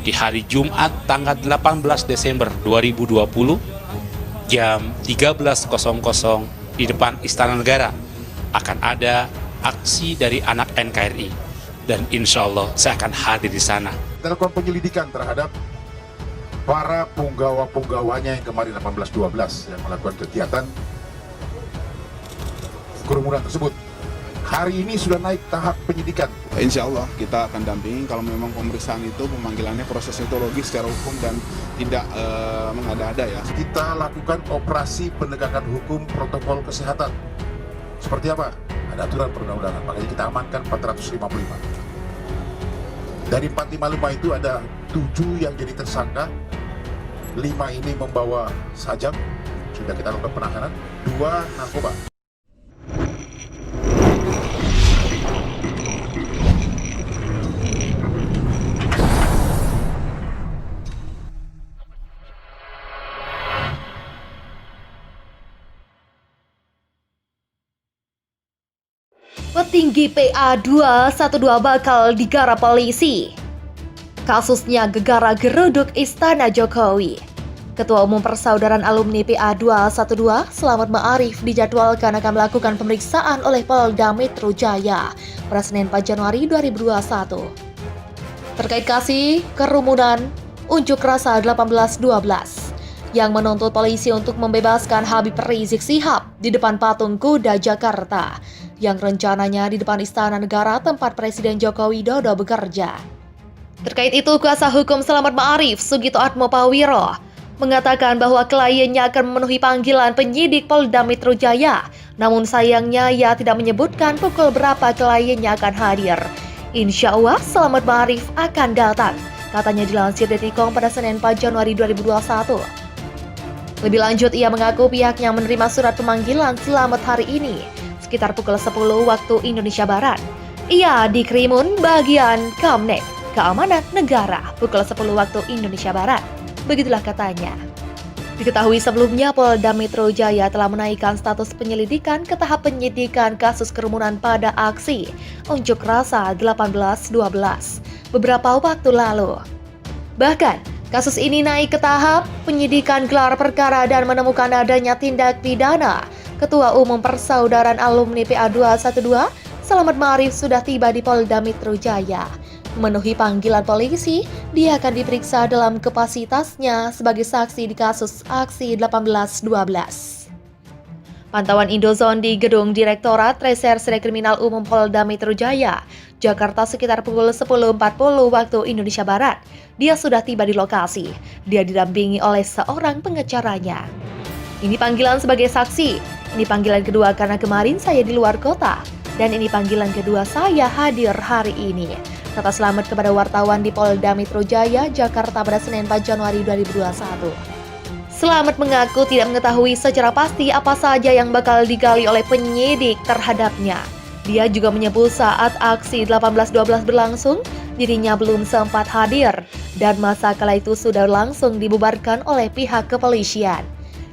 di hari Jumat tanggal 18 Desember 2020 jam 13.00 di depan Istana Negara akan ada aksi dari anak NKRI dan insya Allah saya akan hadir di sana. Dilakukan penyelidikan terhadap para punggawa-punggawanya yang kemarin 18-12 yang melakukan kegiatan kerumunan tersebut. Hari ini sudah naik tahap penyidikan. Insya Allah kita akan dampingi kalau memang pemeriksaan itu pemanggilannya prosesnya itu logis secara hukum dan tidak mengada-ada ya. Kita lakukan operasi penegakan hukum protokol kesehatan. Seperti apa? Ada aturan perundang-undangan, makanya kita amankan 455. Dari 455 itu ada 7 yang jadi tersangka, 5 ini membawa sajam, sudah kita lakukan penahanan, 2 narkoba. Petinggi PA 212 bakal digarap polisi. Kasusnya gegara geruduk Istana Jokowi. Ketua Umum Persaudaraan Alumni PA 212, Slamet Ma'arif, dijadwalkan akan melakukan pemeriksaan oleh Polda Metro Jaya pada Senin 4 Januari 2021. Terkait kasus kerumunan unjuk rasa 18-12 yang menuntut polisi untuk membebaskan Habib Rizik Syihab di depan patung kuda Jakarta yang rencananya di depan Istana Negara tempat Presiden Joko Widodo bekerja. Terkait itu, kuasa hukum Slamet Ma'arif, Sugito Atmopawiro, mengatakan bahwa kliennya akan memenuhi panggilan penyidik Polda Metro Jaya. Namun sayangnya ia tidak menyebutkan pukul berapa kliennya akan hadir. Insya Allah Slamet Ma'arif akan datang, katanya dilansir Detikcom pada Senin 4 Januari 2021. Lebih lanjut, ia mengaku pihaknya menerima surat pemanggilan Slamet hari ini sekitar pukul 10 waktu Indonesia Barat. Ia di Krimun bagian Kamnek, Keamanan Negara, pukul 10 waktu Indonesia Barat. Begitulah katanya. Diketahui sebelumnya Polda Metro Jaya telah menaikkan status penyelidikan ke tahap penyidikan kasus kerumunan pada aksi unjuk rasa 18-12 beberapa waktu lalu. Bahkan, kasus ini naik ke tahap penyidikan gelar perkara dan menemukan adanya tindak pidana. Ketua Umum Persaudaraan Alumni PA 212, Slamet Ma'arif, sudah tiba di Polda Metro Jaya. Memenuhi panggilan polisi, dia akan diperiksa dalam kapasitasnya sebagai saksi di kasus aksi 18-12. Pantauan Indozone di Gedung Direktorat Reserse Kriminal Umum Polda Metro Jaya, Jakarta sekitar pukul 10.40 waktu Indonesia Barat. Dia sudah tiba di lokasi. Dia didampingi oleh seorang pengacaranya. Ini panggilan sebagai saksi. Ini panggilan kedua karena kemarin saya di luar kota. Dan ini panggilan kedua saya hadir hari ini, kata Slamet kepada wartawan di Polda Metro Jaya, Jakarta pada Senin 4 Januari 2021. Slamet mengaku tidak mengetahui secara pasti apa saja yang bakal digali oleh penyidik terhadapnya. Dia juga menyebut saat aksi 18-12 berlangsung, dirinya belum sempat hadir dan masa kala itu sudah langsung dibubarkan oleh pihak kepolisian.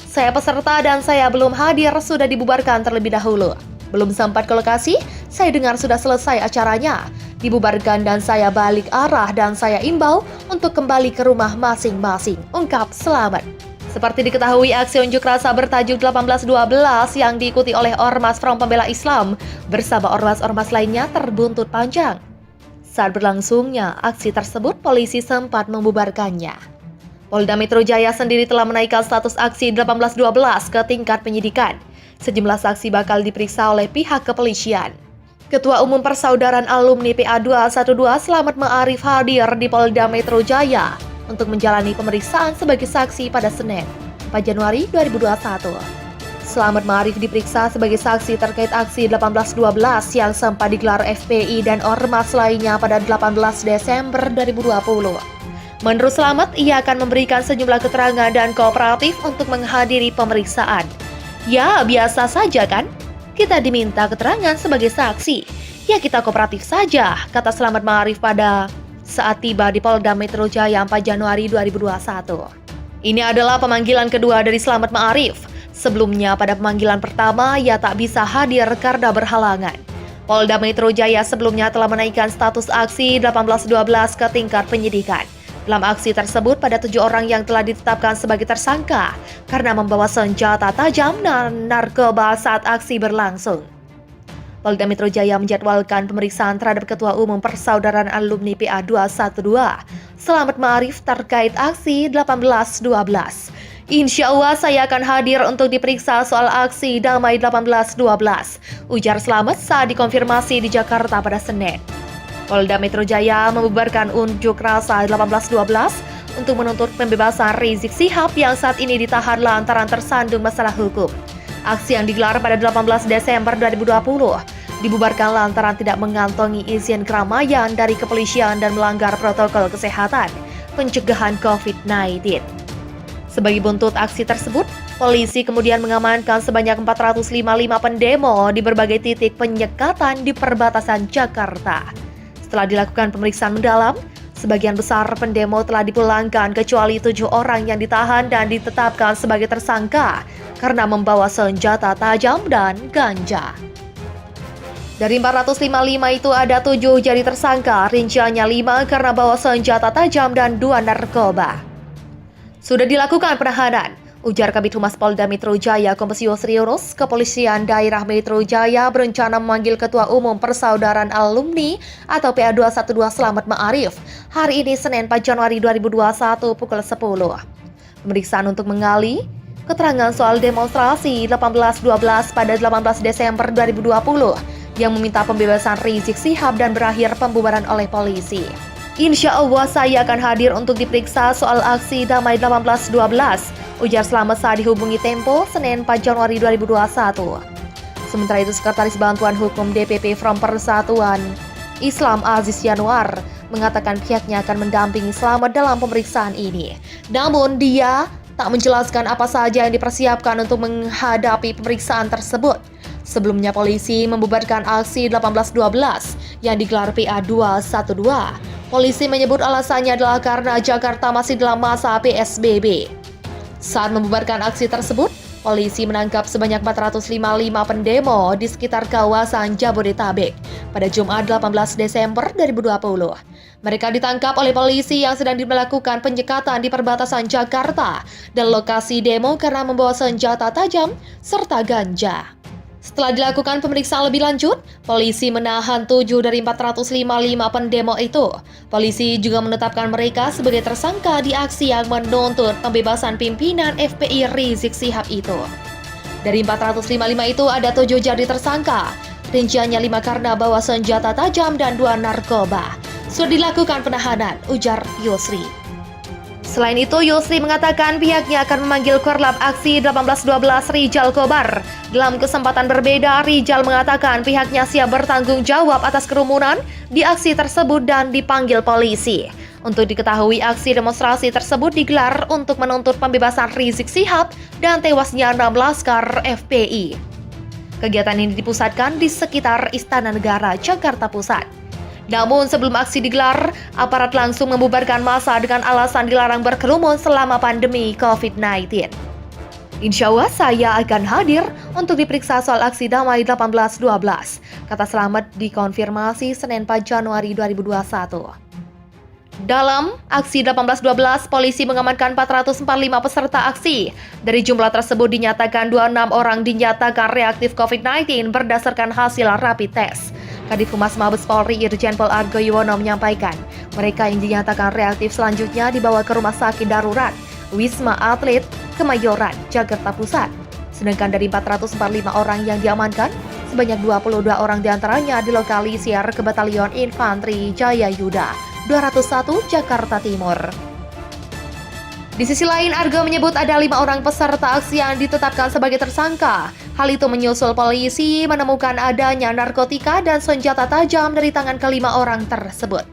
Saya peserta dan saya belum hadir, sudah dibubarkan terlebih dahulu. Belum sempat ke lokasi, saya dengar sudah selesai acaranya. Dibubarkan dan saya balik arah dan saya imbau untuk kembali ke rumah masing-masing, ungkap Slamet. Seperti diketahui, aksi unjuk rasa bertajuk 18-12 yang diikuti oleh Ormas Front Pembela Islam bersama ormas-ormas lainnya terbuntut panjang. Saat berlangsungnya aksi tersebut, polisi sempat membubarkannya. Polda Metro Jaya sendiri telah menaikkan status aksi 18-12 ke tingkat penyidikan. Sejumlah saksi bakal diperiksa oleh pihak kepolisian. Ketua Umum Persaudaraan Alumni PA 212, Slamet Ma'arif, hadir di Polda Metro Jaya untuk menjalani pemeriksaan sebagai saksi pada Senin 4 Januari 2021. Slamet Ma'arif diperiksa sebagai saksi terkait aksi 18-12 yang sempat digelar FPI dan ormas lainnya pada 18 Desember 2020. Menurut Slamet, ia akan memberikan sejumlah keterangan dan kooperatif untuk menghadiri pemeriksaan. Ya, biasa saja kan? Kita diminta keterangan sebagai saksi. Ya, kita kooperatif saja, kata Slamet Ma'arif pada saat tiba di Polda Metro Jaya 4 Januari 2021. Ini adalah pemanggilan kedua dari Slamet Ma'arif. Sebelumnya pada pemanggilan pertama, ia tak bisa hadir karena berhalangan. Polda Metro Jaya sebelumnya telah menaikkan status aksi 18-12 ke tingkat penyidikan. Dalam aksi tersebut, pada 7 orang yang telah ditetapkan sebagai tersangka karena membawa senjata tajam dan narkoba saat aksi berlangsung. Polda Metro Jaya menjadwalkan pemeriksaan terhadap Ketua Umum Persaudaraan Alumni PA 212, Selamat Ma'arif terkait aksi 1812. Insya Allah saya akan hadir untuk diperiksa soal aksi damai 1812, ujar Selamat saat dikonfirmasi di Jakarta pada Senin. Polda Metro Jaya membubarkan unjuk rasa 1812 untuk menuntut pembebasan Rizik Syihab yang saat ini ditahan lantaran tersandung masalah hukum. Aksi yang digelar pada 18 Desember 2020 dibubarkan lantaran tidak mengantongi izin keramaian dari kepolisian dan melanggar protokol kesehatan pencegahan COVID-19. Sebagai buntut aksi tersebut, polisi kemudian mengamankan sebanyak 455 pendemo di berbagai titik penyekatan di perbatasan Jakarta. Setelah dilakukan pemeriksaan mendalam, sebagian besar pendemo telah dipulangkan kecuali 7 orang yang ditahan dan ditetapkan sebagai tersangka karena membawa senjata tajam dan ganja. Dari 455 itu ada 7 jadi tersangka, rinciannya 5 karena bawa senjata tajam dan 2 narkoba. Sudah dilakukan penahanan, ujar Kabid Humas Polda Metro Jaya Kombes Yusri Yunus. Kepolisian Daerah Metro Jaya berencana memanggil Ketua Umum Persaudaraan Alumni atau PA 212 Selamat Ma'arif hari ini Senin 4 Januari 2021 pukul 10. Pemeriksaan untuk menggali keterangan soal demonstrasi 1812 pada 18 Desember 2020 yang meminta pembebasan Rizik Syihab dan berakhir pembubaran oleh polisi. Insya Allah saya akan hadir untuk diperiksa soal aksi damai 1812, ujar Selamat saat dihubungi Tempo Senin 4 Januari 2021. Sementara itu, Sekretaris Bantuan Hukum DPP Front Persatuan Islam Aziz Yanuar mengatakan pihaknya akan mendampingi Selamat dalam pemeriksaan ini. Namun dia tak menjelaskan apa saja yang dipersiapkan untuk menghadapi pemeriksaan tersebut. Sebelumnya polisi membubarkan aksi 1812 yang digelar PA 212. Polisi menyebut alasannya adalah karena Jakarta masih dalam masa PSBB. Saat membubarkan aksi tersebut, polisi menangkap sebanyak 455 pendemo di sekitar kawasan Jabodetabek pada Jumat 18 Desember 2020. Mereka ditangkap oleh polisi yang sedang melakukan penyekatan di perbatasan Jakarta dan lokasi demo karena membawa senjata tajam serta ganja. Setelah dilakukan pemeriksaan lebih lanjut, polisi menahan 7 dari 455 pendemo itu. Polisi juga menetapkan mereka sebagai tersangka di aksi yang menuntut pembebasan pimpinan FPI Rizik Syihab itu. Dari 455 itu ada 7 jadi tersangka, rinciannya 5 karena bawa senjata tajam dan 2 narkoba. Sudah dilakukan penahanan, ujar Yusri. Selain itu, Yusri mengatakan pihaknya akan memanggil korlap aksi 1812 Rijal Kobar. Dalam kesempatan berbeda, Rijal mengatakan pihaknya siap bertanggung jawab atas kerumunan di aksi tersebut dan dipanggil polisi. Untuk diketahui, aksi demonstrasi tersebut digelar untuk menuntut pembebasan Rizik Syihab dan tewasnya 6 laskar FPI. Kegiatan ini dipusatkan di sekitar Istana Negara, Jakarta Pusat. Namun sebelum aksi digelar, aparat langsung membubarkan massa dengan alasan dilarang berkerumun selama pandemi COVID-19. Insya Allah saya akan hadir untuk diperiksa soal aksi damai 1812, kata Selamat dikonfirmasi Senin 4 Januari 2021. Dalam aksi 1812, polisi mengamankan 445 peserta aksi. Dari jumlah tersebut dinyatakan 26 orang dinyatakan reaktif COVID-19 berdasarkan hasil rapid test. Kadif Humas Mabes Polri Irjen Pol Argo Yuwono menyampaikan, mereka yang dinyatakan reaktif selanjutnya dibawa ke Rumah Sakit Darurat Wisma Atlet Kemayoran, Jakarta Pusat. Sedangkan dari 445 orang yang diamankan, sebanyak 22 orang diantaranya dilokalisir ke Batalion Infanteri Jaya Yuda 201 Jakarta Timur. Di sisi lain, Argo menyebut ada 5 orang peserta aksi yang ditetapkan sebagai tersangka. Hal itu menyusul polisi menemukan adanya narkotika dan senjata tajam dari tangan ke-5 orang tersebut.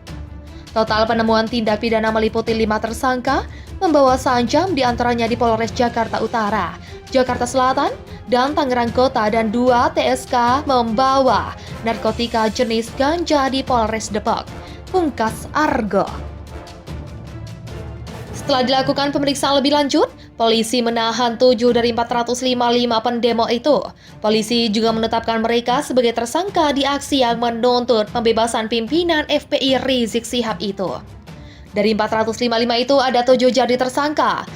Total penemuan tindak pidana meliputi 5 tersangka, membawa sanjam diantaranya di Polres Jakarta Utara, Jakarta Selatan, dan Tangerang Kota, dan 2 TSK membawa narkotika jenis ganja di Polres Depok, pungkas Argo. Setelah dilakukan pemeriksaan lebih lanjut, polisi menahan 7 dari 455 pendemo itu. Polisi juga menetapkan mereka sebagai tersangka di aksi yang menuntut pembebasan pimpinan FPI Rizik Syihab itu. Dari 455 itu ada 7 jadi tersangka,